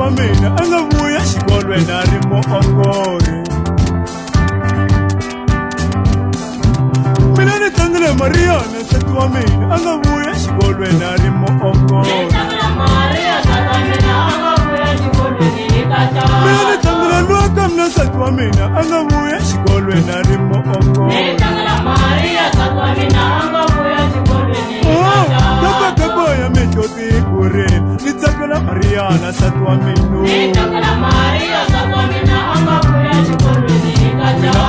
wa mina a nga vuya xikolweni a ri muongori. Mina ni tlangela Mariana nsati wa mina a nga vuya xikolweni a ri muongori. Mina ni tlangela Luka mina nsati wa mina a nga vuya xikolweni a ri muongori. Kaka ya mihloti kurile ni tsakela Mariana nsati wa mina.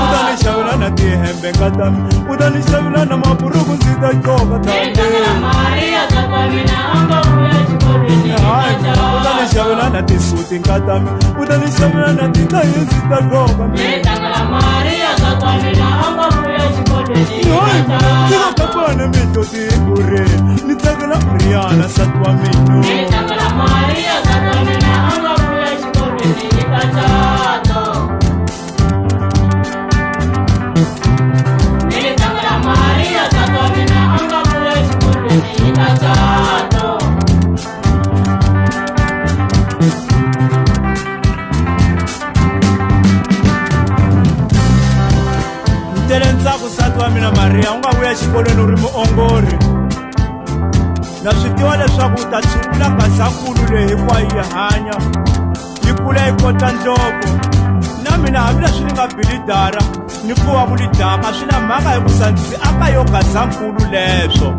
Udani xavela na tihembe ngatami, udani xavela na maburuku ndzi ta coka udani xavela na tisuti ngatami, udani xavela na titayi ndzi ta coka. Ndzi nga kapana mihloti kurile ni tsakela Mariana nsati wa mina. Tele ntsako nsati wa mina Maria u nga vuya xikolweni u ri muongori. Na swi tiva leswaku u ta tshungula gazankulu leyi hinkwayo yi hanya yi kula yi kota ndlopfu. Na mina hambileswi ni nga bilidara ni kuva ku lidaka swi na mhaka hi ku sa ndzi aka yo gazankulu leswo.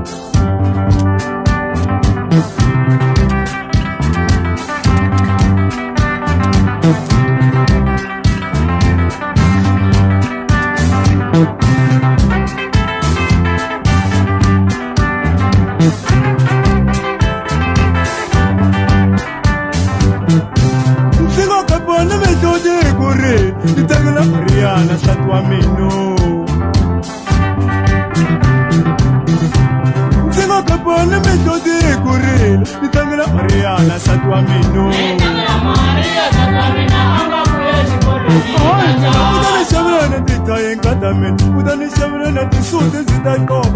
Ni tsakela Mariana nsati wa mina. Ndzi nga kapana mihloti kurile ni tsakela Mariana nsati wa mina. Udani xavela na titayi ngatami, udani xavela na tisuti ndzi ta coka.